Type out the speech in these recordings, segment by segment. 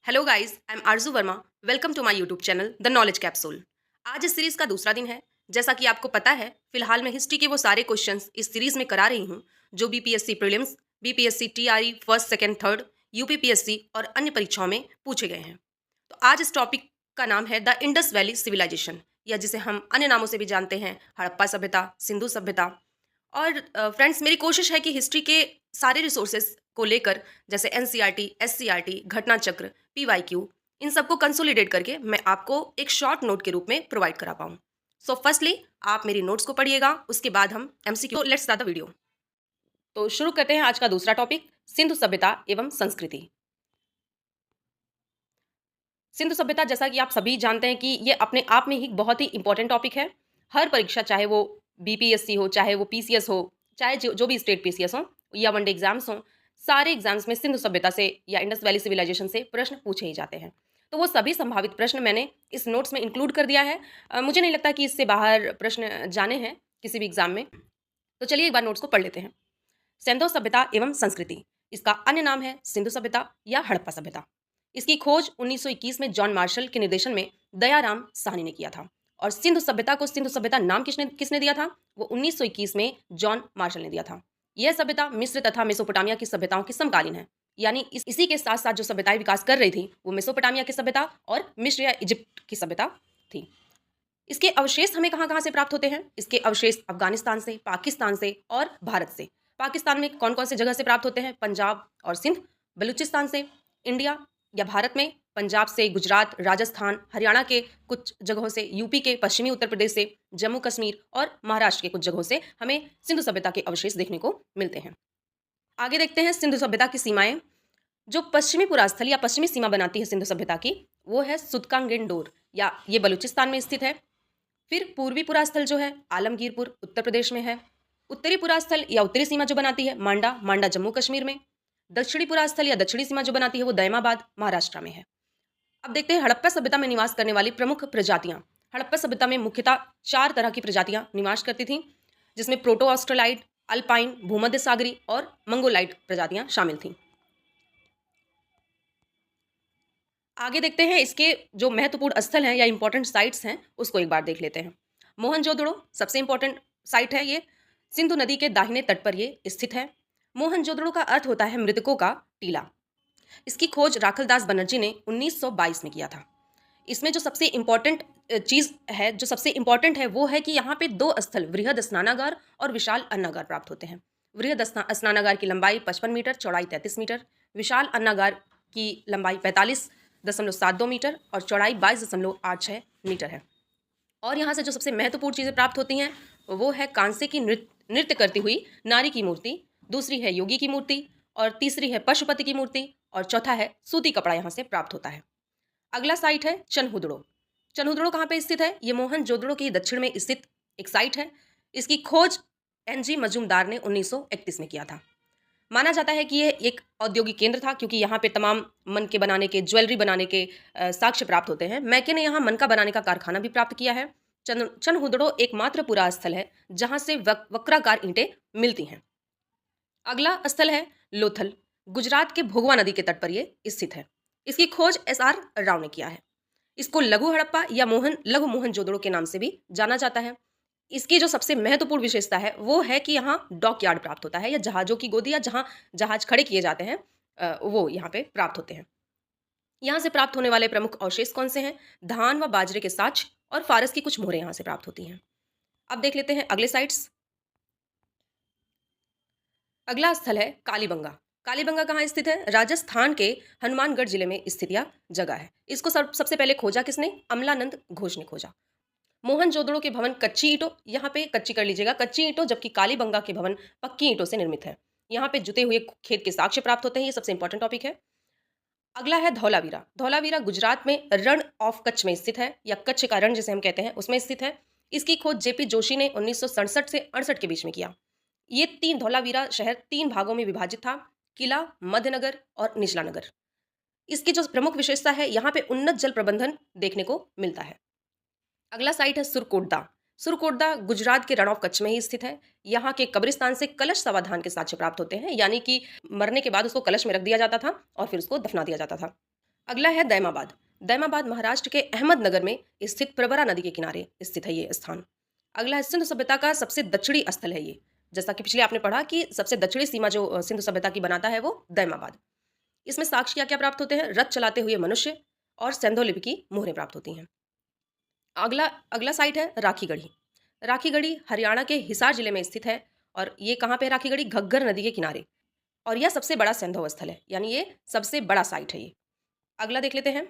Hello guys, I am Aarzoo Verma. Welcome to my YouTube channel the knowledge capsule. आज इस series का दूसरा दिन है। जैसा कि आपको पता है, फिलहाल मैं हिस्ट्री के वो सारे क्वेश्चंस इस सीरीज में करा रही हूँ जो BPSC prelims, BPSC TRE first second third, UPPSC और अन्य परीक्षाओं में पूछे गए हैं। तो आज इस टॉपिक का नाम है द इंडस वैली सिविलाइजेशन, या जिसे हम अन्य नामों से भी जानते हैं हड़प्पा सभ्यता, सिंधु सभ्यता। और फ्रेंड्स, मेरी कोशिश है कि हिस्ट्री के सारे रिसोर्सेज को लेकर, जैसे एनसीईआरटी, एससीईआरटी, घटना चक्र, पीवाईक्यू, इन सबको कंसोलिडेट करके मैं आपको एक शॉर्ट नोट के रूप में प्रोवाइड करा पाऊँ। सो फर्स्टली आप मेरी नोट्स को पढ़िएगा, उसके बाद हम MCQ. Let's start the video. तो शुरू करते हैं आज का दूसरा टॉपिक, सिंधु सभ्यता एवं संस्कृति। सिंधु सभ्यता, जैसा कि आप सभी जानते हैं कि ये अपने आप में ही बहुत ही इंपॉर्टेंट टॉपिक है। हर परीक्षा, चाहे वो बीपीएससी हो, चाहे वो पीसीएस हो, चाहे जो भी स्टेट पीसीएस हो या वनडे एग्जाम्स हो, सारे एग्जाम्स में सिंधु सभ्यता से या इंडस वैली सिविलाइजेशन से प्रश्न पूछे ही जाते हैं। तो वो सभी संभावित प्रश्न मैंने इस नोट्स में इंक्लूड कर दिया है। मुझे नहीं लगता कि इससे बाहर प्रश्न जाने हैं किसी भी एग्जाम में। तो चलिए एक बार नोट्स को पढ़ लेते हैं। सिंधु सभ्यता एवं संस्कृति, इसका अन्य नाम है सिंधु सभ्यता या हड़प्पा सभ्यता। इसकी खोज 1921 में जॉन मार्शल के निर्देशन में दयाराम साहनी ने किया था। और सिंधु सभ्यता को सिंधु सभ्यता नाम किसने किसने दिया था? वो 1921 में जॉन मार्शल ने दिया था। यह सभ्यता मिस्र तथा मेसोपोटामिया की सभ्यताओं की समकालीन है। यानी इसी के साथ साथ जो सभ्यताएं विकास कर रही थी वो मेसोपोटामिया की सभ्यता और मिस्र या इजिप्ट की सभ्यता थी। इसके अवशेष हमें कहाँ कहाँ से प्राप्त होते हैं? इसके अवशेष अफगानिस्तान से, पाकिस्तान से और भारत से। पाकिस्तान में कौन कौन से जगह से प्राप्त होते हैं? पंजाब और सिंध। बलूचिस्तान से। इंडिया या भारत में पंजाब से, गुजरात, राजस्थान, हरियाणा के कुछ जगहों से, यूपी के, पश्चिमी उत्तर प्रदेश से, जम्मू कश्मीर और महाराष्ट्र के कुछ जगहों से हमें सिंधु सभ्यता के अवशेष देखने को मिलते हैं। आगे देखते हैं सिंधु सभ्यता की सीमाएं। जो पश्चिमी पुरास्थल या पश्चिमी सीमा बनाती है सिंधु सभ्यता की, वो है सुतकांगेंडोर, या ये बलूचिस्तान में स्थित है। फिर पूर्वी पुरास्थल जो है आलमगीरपुर उत्तर प्रदेश में है। उत्तरी पुरास्थल या उत्तरी सीमा जो बनाती है मांडा, मांडा जम्मू कश्मीर में। दक्षिणी पुरास्थल या दक्षिणी सीमा जो बनाती है वो दैमाबाद महाराष्ट्र में है। अब देखते हैं हड़प्पा सभ्यता में निवास करने वाली प्रमुख प्रजातियां। हड़प्पा सभ्यता में मुख्यतः 4 तरह की प्रजातियां निवास करती थीं, जिसमें प्रोटो ऑस्ट्रेलाइड, अल्पाइन, भूमध्य सागरी और मंगोलाइड प्रजातियां शामिल थीं। आगे देखते हैं इसके जो महत्वपूर्ण स्थल हैं या इंपॉर्टेंट साइट्स हैं उसको एक बार देख लेते हैं। मोहनजोदड़ो सबसे इंपॉर्टेंट साइट है। ये सिंधु नदी के दाहिने तट पर ये स्थित है। मोहनजोदड़ो का अर्थ होता है मृतकों का टीला। इसकी खोज राखलदास बनर्जी ने 1922 में किया था। इसमें जो सबसे इम्पोर्टेंट चीज़ है, जो सबसे इम्पोर्टेंट है, वो है कि यहाँ पे 2 स्थल, वृहद स्नानागार और विशाल अन्नागार प्राप्त होते हैं। वृहद स्नानागार की लंबाई 55 मीटर, चौड़ाई 33 मीटर। विशाल अन्नागार की लंबाई 45.72 मीटर और चौड़ाई 22.86 मीटर है। और यहाँ से जो सबसे महत्वपूर्ण चीज़ें प्राप्त होती हैं वो है कांसे की नृत्य करती हुई नारी की मूर्ति, दूसरी है योगी की मूर्ति, और तीसरी है पशुपति की मूर्ति, और चौथा है सूती कपड़ा यहाँ से प्राप्त होता है। अगला साइट है चनहुदड़ो। चनहुदड़ो कहाँ पे स्थित है? ये मोहनजोदड़ो के दक्षिण में स्थित एक साइट है। इसकी खोज एनजी मजूमदार ने 1931 में किया था। माना जाता है कि यह एक औद्योगिक केंद्र था, क्योंकि यहाँ पे तमाम मन के बनाने के, ज्वेलरी बनाने के साक्ष्य प्राप्त होते हैं। मैके ने यहाँ मन का बनाने का कारखाना भी प्राप्त किया है। चनहुदड़ो एकमात्र पुरा स्थल है जहाँ से वक्राकार ईंटें मिलती हैं। अगला स्थल है लोथल। गुजरात के भोगवा नदी के तट पर ये स्थित है। इसकी खोज एसआर राव ने किया है। इसको लघु हड़प्पा या लघु मोहनजोदड़ो के नाम से भी जाना जाता है। इसकी जो सबसे महत्वपूर्ण विशेषता है वो है कि यहाँ डॉक यार्ड प्राप्त होता है, या जहाजों की गोदी, या जहाँ जहाज खड़े किए जाते हैं वो यहाँ पे प्राप्त होते हैं। यहाँ से प्राप्त होने वाले प्रमुख अवशेष कौन से हैं? धान व बाजरे के साक्ष्य और फारस की कुछ मोहरें यहाँ से प्राप्त होती हैं। अब देख लेते हैं अगले साइट्स। अगला स्थल है कालीबंगा। कालीबंगा कहाँ स्थित है? राजस्थान के हनुमानगढ़ जिले में स्थित यह जगह है। इसको सबसे पहले खोजा किसने? अमलानंद घोष ने खोजा। मोहनजोदड़ो के भवन कच्ची ईंटों, यहाँ पे कच्ची कर लीजिएगा, कच्ची ईंटों, जबकि कालीबंगा के भवन पक्की ईंटों से निर्मित है। यहाँ पे जुते हुए खेत के साक्ष्य प्राप्त होते हैं। ये सबसे इंपॉर्टेंट टॉपिक है। अगला है धौलावीरा। धौलावीरा गुजरात में रण ऑफ कच्छ में स्थित है, या कच्छ का रण जिसे हम कहते हैं उसमें स्थित है। इसकी खोज जेपी जोशी ने 1967 से 68 के बीच में किया। ये धौलावीरा शहर 3 भागों में विभाजित था: किला, मध्यनगर और निचला नगर। इसकी जो प्रमुख विशेषता है, यहाँ पे उन्नत जल प्रबंधन देखने को मिलता है। अगला साइट है सुरकोटदा। सुरकोटदा गुजरात के रण ऑफ कच्छ में ही स्थित है। यहाँ के कब्रिस्तान से कलश समाधान के साक्ष्य प्राप्त होते हैं, यानी कि मरने के बाद उसको कलश में रख दिया जाता था और फिर उसको दफना दिया जाता था। अगला है दैमाबाद। दैमाबाद महाराष्ट्र के अहमदनगर में स्थित प्रवरा नदी के किनारे स्थित है ये स्थान। अगला है सिंधु सभ्यता का सबसे दक्षिणी स्थल है ये। जैसा कि पिछले आपने पढ़ा कि सबसे दक्षिणी सीमा जो सिंधु सभ्यता की बनाता है वो दैमाबाद। इसमें साक्ष्य क्या क्या प्राप्त होते हैं? रथ चलाते हुए मनुष्य और सेंधो लिपि की मोहरें प्राप्त होती हैं। अगला अगला साइट है राखीगढ़ी। राखीगढ़ी हरियाणा के हिसार जिले में स्थित है। और ये कहाँ पे है? राखीगढ़ी घग्गर नदी के किनारे। और यह सबसे बड़ा सैंधव स्थल है, यानी ये सबसे बड़ा साइट है ये। अगला देख लेते हैं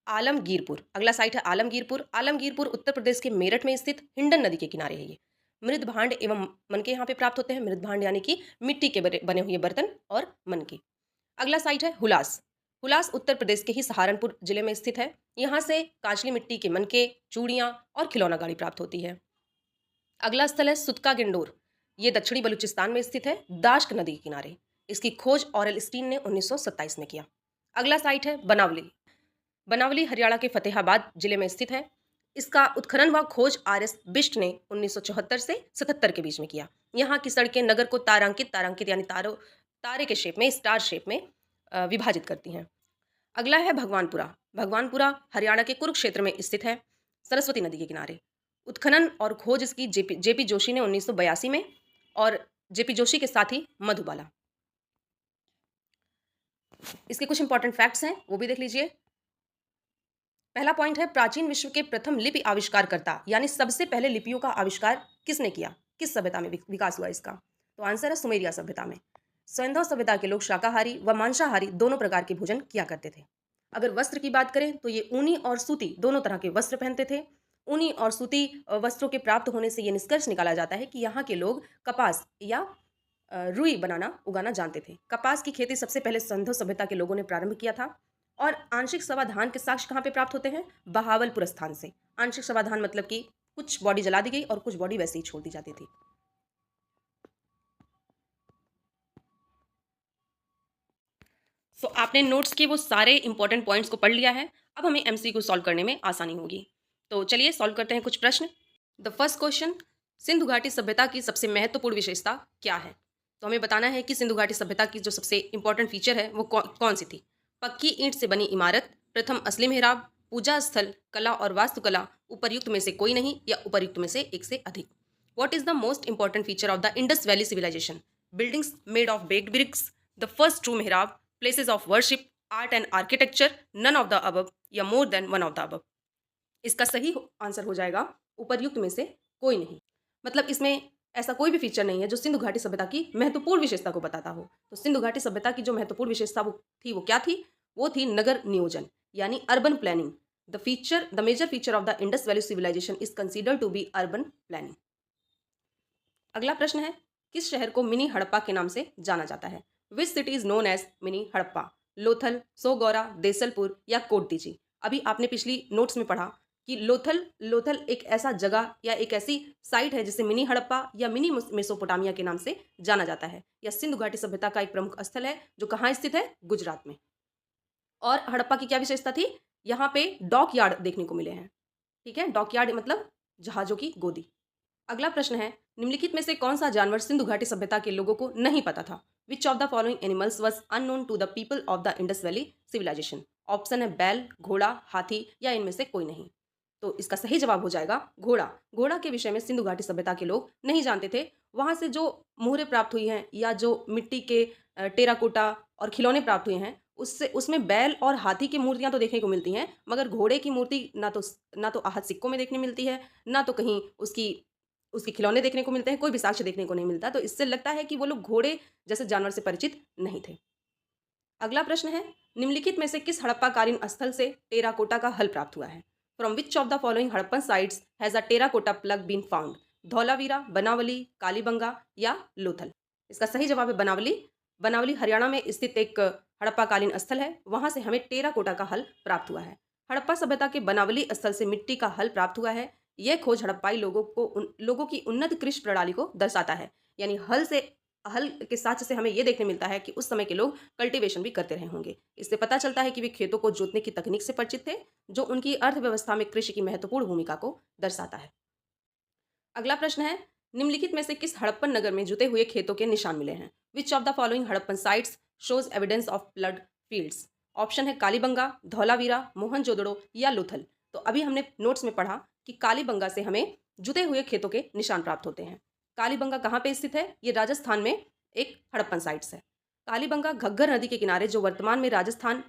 आलमगीरपुर। अगला साइट है आलमगीरपुर। आलमगीरपुर उत्तर प्रदेश के मेरठ में स्थित हिंडन नदी के किनारे है ये। मृद भांड एवं मनके यहाँ पे प्राप्त होते हैं। मृद भांड यानी कि मिट्टी के बने हुए बर्तन और मनके। अगला साइट है हुलास। हुलास उत्तर प्रदेश के ही सहारनपुर जिले में स्थित है। यहाँ से कांचली मिट्टी के मनके, चूड़ियाँ और खिलौना गाड़ी प्राप्त होती है। अगला स्थल है सुतका गिंडोर। ये दक्षिणी बलूचिस्तान में स्थित है, दाश्क नदी के किनारे। इसकी खोज ऑरेल स्टीन ने 1927 में किया। अगला साइट है बनावली। बनावली हरियाणा के फतेहाबाद जिले में स्थित है। इसका उत्खनन व खोज आर.एस. बिष्ट ने 1974 से 77 के बीच में किया। यहाँ की सड़कें नगर को तारांकित यानी तारे के शेप में, स्टार शेप में विभाजित करती हैं। अगला है भगवानपुरा। भगवानपुरा हरियाणा के कुरुक्षेत्र में स्थित है, सरस्वती नदी के किनारे। उत्खनन और खोज इसकी जेपी जोशी ने 1982 में, और जेपी जोशी के साथ ही मधुबाला। इसके कुछ इंपॉर्टेंट फैक्ट्स हैं, वो भी देख लीजिए। पहला पॉइंट है प्राचीन विश्व के प्रथम लिपि आविष्कारकर्ता, यानी सबसे पहले लिपियों का आविष्कार किसने किया, किस सभ्यता में विकास हुआ इसका? तो आंसर है सुमेरिया सभ्यता में। सैंधव सभ्यता के लोग शाकाहारी व मांसाहारी दोनों प्रकार के भोजन किया करते थे। अगर वस्त्र की बात करें तो ये ऊनी और सूती दोनों तरह के वस्त्र पहनते थे। ऊनी और सूती वस्त्रों के प्राप्त होने से ये निष्कर्ष निकाला जाता है कि यहाँ के लोग कपास या रुई उगाना जानते थे। कपास की खेती सबसे पहले सिंधु सभ्यता के लोगों ने प्रारंभ किया था। और आंशिक समाधान के साक्ष्य कहाँ पे प्राप्त होते हैं? बहावलपुर स्थान से। आंशिक समाधान मतलब कि कुछ बॉडी जला दी गई और कुछ बॉडी वैसे ही छोड़ दी जाती थी। आपने नोट्स के वो सारे इंपॉर्टेंट पॉइंट्स को पढ़ लिया है। अब हमें एमसीक्यू सॉल्व करने में आसानी होगी। तो चलिए सॉल्व करते हैं कुछ प्रश्न। द फर्स्ट क्वेश्चन, सिंधु घाटी सभ्यता की सबसे महत्वपूर्ण विशेषता क्या है? तो हमें बताना है कि सिंधु घाटी सभ्यता की जो सबसे इंपॉर्टेंट फीचर है वो कौन सी थी? पक्की ईंट से बनी इमारत, प्रथम असली मेहराब, पूजा स्थल, कला और वास्तुकला, उपर्युक्त में से कोई नहीं या उपर्युक्त में से एक से अधिक। What is the most important feature of the Indus valley civilisation? Buildings made of baked bricks, the first true मेहराब, places of worship, art and architecture, none of the above या more than one of the above. इसका सही answer हो जाएगा उपर्युक्त में से कोई नहीं। मतलब इसमें ऐसा कोई भी फीचर नहीं है जो सिंधु घाटी सभ्यता की महत्वपूर्ण विशेषता को बताता हो। तो सिंधु घाटी सभ्यता की जो महत्वपूर्ण विशेषता वो क्या थी? वो थी नगर नियोजन, यानी urban planning. The major feature of the Indus valley civilisation is considered to be urban planning. अगला प्रश्न है, किस शहर को मिनी हड़प्पा के नाम से जाना जाता है? Which city is known as mini Harappa? Lothal, Sohgaura, Desalpur या कोटदीजी? अभी आपने पिछली नोट्स में पढ़ा कि लोथल एक ऐसा जगह या एक ऐसी साइट है जिसे मिनी हड़प्पा या मिनी मेसोपोटामिया के नाम से जाना जाता है। यह सिंधु घाटी सभ्यता का एक प्रमुख स्थल है जो कहाँ स्थित है? गुजरात में। और हड़प्पा की क्या विशेषता थी? यहाँ पे डॉक यार्ड देखने को मिले हैं। ठीक है, डॉक यार्ड मतलब जहाजों की गोदी। अगला प्रश्न है, निम्नलिखित में से कौन सा जानवर सिंधु घाटी सभ्यता के लोगों को नहीं पता था? Which of the following animals was unknown to the people of the Indus valley civilisation? Option है बैल, घोड़ा, हाथी या इनमें से कोई नहीं। तो इसका सही जवाब हो जाएगा घोड़ा। घोड़ा के विषय में सिंधु घाटी सभ्यता के लोग नहीं जानते थे। वहाँ से जो मोहरें प्राप्त हुई हैं या जो मिट्टी के टेराकोटा और खिलौने प्राप्त हुए हैं उसमें बैल और हाथी की मूर्तियां तो देखने को मिलती हैं, मगर घोड़े की मूर्ति ना तो आहत सिक्कों में देखने मिलती है, ना तो कहीं उसकी खिलौने देखने को मिलते हैं, कोई भी साक्ष्य देखने को नहीं मिलता। तो इससे लगता है कि वो लोग घोड़े जैसे जानवर से परिचित नहीं थे। अगला प्रश्न है, निम्नलिखित में से किस हड़प्पाकालीन स्थल से टेराकोटा का हल प्राप्त हुआ है? From which of the following Harappan sites has a terracotta plug been found? Dholavira, Banawali, Kalibangan या लोथल? इसका सही जवाब है बनावली। बनावली हरियाणा में स्थित एक हड़प्पाकालीन स्थल है, वहां से हमें टेराकोटा का हल प्राप्त हुआ है। हड़प्पा सभ्यता के बनावली स्थल से मिट्टी का हल प्राप्त हुआ है। यह खोज हड़प्पाई लोगों की उन्नत कृषि प्रणाली को दर्शाता है। यानी हल के साथ से हमें यह देखने मिलता है कि उस समय के लोग कल्टीवेशन भी करते रहे होंगे। इससे पता चलता है कि वे खेतों को जोतने की तकनीक से परिचित थे, जो उनकी अर्थव्यवस्था में कृषि की महत्वपूर्ण भूमिका को दर्शाता है। अगला प्रश्न है, निम्नलिखित में से किस हड़प्पन नगर में जुते हुए खेतों के निशान मिले हैं? विच of the following Harappan sites shows evidence of flood fields? Option है कालीबंगा, धौलावीरा, मोहनजोदड़ो या लोथल। तो अभी हमने नोट्स में पढ़ा कि कालीबंगा से हमें जुते हुए खेतों के निशान प्राप्त होते हैं। कालीबंगा कहाँ पे स्थित है? ये राजस्थान में एक हड़प्पन साइट्स है। कालीबंगा घग्गर नदी के किनारे, जो वर्तमान में राजस्थान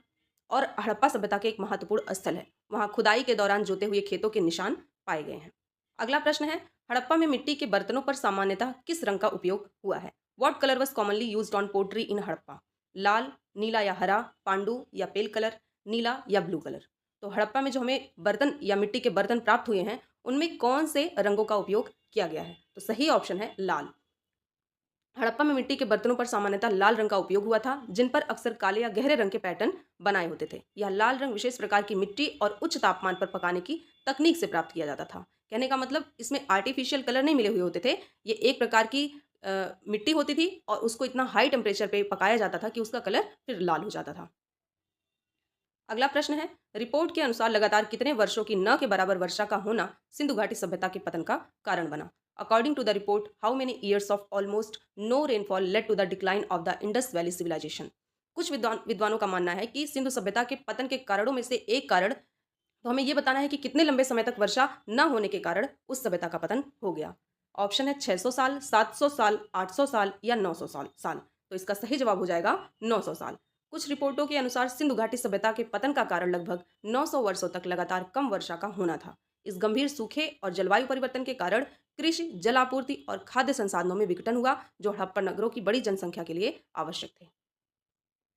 और हड़प्पा सभ्यता के एक महत्वपूर्ण स्थल है। वहाँ खुदाई के दौरान जोते हुए खेतों के निशान पाए गए हैं। अगला प्रश्न है, हड़प्पा में मिट्टी के बर्तनों पर सामान्यतः किस रंग का उपयोग हुआ है? What colour was commonly used on pottery in Harappa? लाल, नीला या हरा, पांडु या पेल कलर, नीला या ब्लू कलर। तो हड़प्पा में जो हमें बर्तन या मिट्टी के बर्तन प्राप्त हुए हैं, उनमें कौन से रंगों का उपयोग किया गया है? तो सही ऑप्शन है लाल। हड़प्पा में मिट्टी के बर्तनों पर सामान्यतः लाल रंग का उपयोग हुआ था, जिन पर अक्सर काले या गहरे रंग के पैटर्न बनाए होते थे। यह लाल रंग विशेष प्रकार की मिट्टी और उच्च तापमान पर पकाने की तकनीक से प्राप्त किया जाता था। कहने का मतलब इसमें आर्टिफिशियल कलर नहीं मिले हुए होते थे। ये एक प्रकार की मिट्टी होती थी और उसको इतना हाई टेम्परेचर पे पकाया जाता था कि उसका कलर फिर लाल हो जाता था। अगला प्रश्न है, रिपोर्ट के अनुसार लगातार कितने वर्षों की न के बराबर वर्षा का होना सिंधु घाटी सभ्यता के पतन का कारण बना? According to the report, how many years of almost no rainfall led to the decline of the Indus valley civilisation? कुछ विद्वानों का मानना है कि सिंधु सभ्यता के पतन के कारणों में से एक कारण, तो हमें यह बताना है कि कितने लंबे समय तक वर्षा न होने के कारण उस सभ्यता का पतन हो गया। ऑप्शन है 600 साल, 700 साल, 800 साल या 900 साल। तो इसका सही जवाब हो जाएगा 900 साल। कुछ रिपोर्टों के अनुसार सिंधु घाटी सभ्यता के पतन का कारण लगभग 900 वर्षों तक लगातार कम वर्षा का होना था। इस गंभीर सूखे और जलवायु परिवर्तन के कारण कृषि, जल आपूर्ति और खाद्य संसाधनों में विघटन हुआ, जो हड़प्पा नगरों की बड़ी जनसंख्या के लिए आवश्यक थे।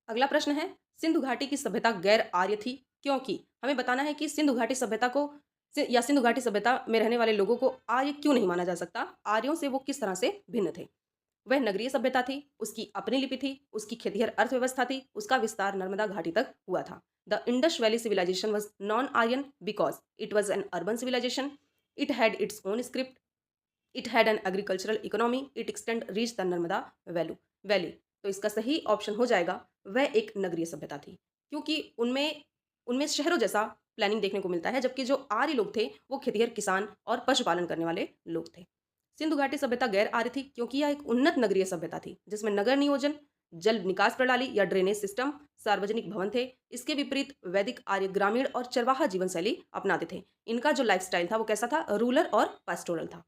अगला प्रश्न है, सिंधु घाटी की सभ्यता गैर आर्य थी क्योंकि? हमें बताना है कि सिंधु घाटी सभ्यता को या सिंधु घाटी सभ्यता में रहने वाले लोगों को आर्य क्यों नहीं माना जा सकता। आर्यों से वो किस तरह से भिन्न थे? वह नगरीय सभ्यता थी, उसकी अपनी लिपि थी, उसकी खेतिहर अर्थव्यवस्था थी, उसका विस्तार नर्मदा घाटी तक हुआ था। The Indus valley civilisation was non Aryan because it was an urban civilisation, it had its own script, it had an agricultural economy, it extend reach the Narmada valley. तो इसका सही ऑप्शन हो जाएगा, वह एक नगरीय सभ्यता थी, क्योंकि उनमें उनमें शहरों जैसा प्लानिंग देखने को मिलता है, जबकि जो आर्य लोग थे वो खेतिहर किसान और पशुपालन करने वाले लोग थे। सिंधु घाटी सभ्यता गैर आर्य थी क्योंकि यह एक उन्नत नगरीय सभ्यता थी, जिसमें नगर नियोजन, जल निकास प्रणाली या ड्रेनेज सिस्टम, सार्वजनिक भवन थे। इसके विपरीत वैदिक आर्य ग्रामीण और चरवाहा जीवन शैली अपनाते थे। इनका जो लाइफस्टाइल था वो कैसा था? रूरल और पास्टोरल था।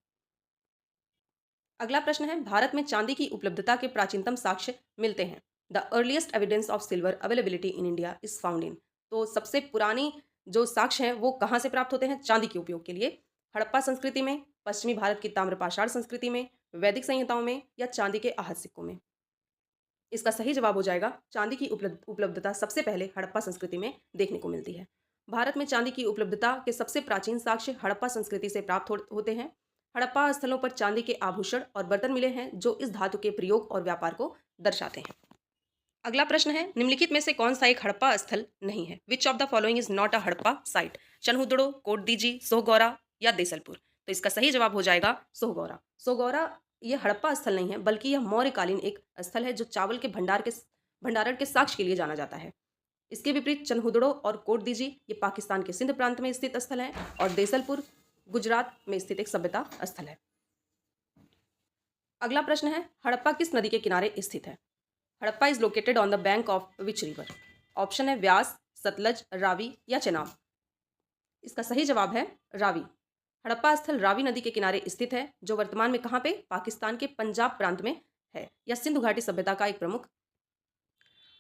अगला प्रश्न है, भारत में चांदी की उपलब्धता के प्राचीनतम साक्ष्य मिलते हैं। The earliest evidence of silver availability in India is found in. तो सबसे पुरानी जो साक्ष्य हैं वो कहाँ से प्राप्त होते हैं चांदी के उपयोग के लिए? हड़प्पा संस्कृति में, पश्चिमी भारत की ताम्रपाषाण संस्कृति में, वैदिक संहिताओं में या चांदी के आहत सिक्कों में? इसका सही जवाब हो जाएगा, चांदी की उपलब्धता सबसे पहले हड़प्पा संस्कृति में देखने को मिलती है। भारत में चांदी की उपलब्धता के सबसे प्राचीन साक्ष्य हड़प्पा संस्कृति से प्राप्त होते हैं। हड़प्पा स्थलों पर चांदी के आभूषण और बर्तन मिले हैं, जो इस धातु के प्रयोग और व्यापार को दर्शाते हैं। अगला प्रश्न है, निम्नलिखित में से कौन सा एक हड़प्पा स्थल नहीं है? Which of the following is not a Harappa site? Chanhudaro, Kot Diji, Sohgaura या देसलपुर? तो इसका सही जवाब हो जाएगा सोहगौरा। सोहगौरा ये हड़प्पा स्थल नहीं है, बल्कि यह मौर्यकालीन एक स्थल है, जो चावल के भंडारण के साक्ष्य के लिए जाना जाता है। इसके विपरीत चनहुदड़ो और कोटदीजी ये पाकिस्तान के सिंध प्रांत में स्थित स्थल है, और देसलपुर गुजरात में स्थित एक सभ्यता स्थल है। अगला प्रश्न है, हड़प्पा किस नदी के किनारे स्थित है? Harappa is located on the bank of which river? Option है व्यास, सतलज, रावी या चेनाब। इसका सही जवाब है रावी। हड़प्पा स्थल रावी नदी के किनारे स्थित है, जो वर्तमान में कहाँ पे? पाकिस्तान के पंजाब प्रांत में है। यह सिंधु घाटी सभ्यता का एक प्रमुख।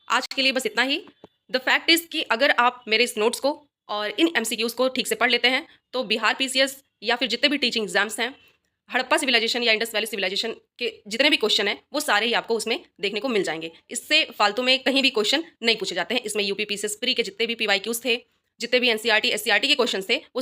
आज के लिए बस इतना ही। द फैक्ट इज कि अगर आप मेरे इस नोट्स को और इन एमसीक्यूज को ठीक से पढ़ लेते हैं, तो बिहार पीसीएस या फिर जितने भी टीचिंग एग्जाम्स हैं, हड़प्पा सिविलाइजेशन या इंडस वैली सिविलाइजेशन के जितने भी क्वेश्चन हैं वो सारे ही आपको उसमें देखने को मिल जाएंगे। इससे फालतू में कहीं भी क्वेश्चन नहीं पूछे जाते हैं। इसमें यूपी पीसीएस प्री के जितने भी पीवाईक्यूज थे, जितने भी एनसीईआरटी एससीईआरटी के क्वेश्चन थे, वो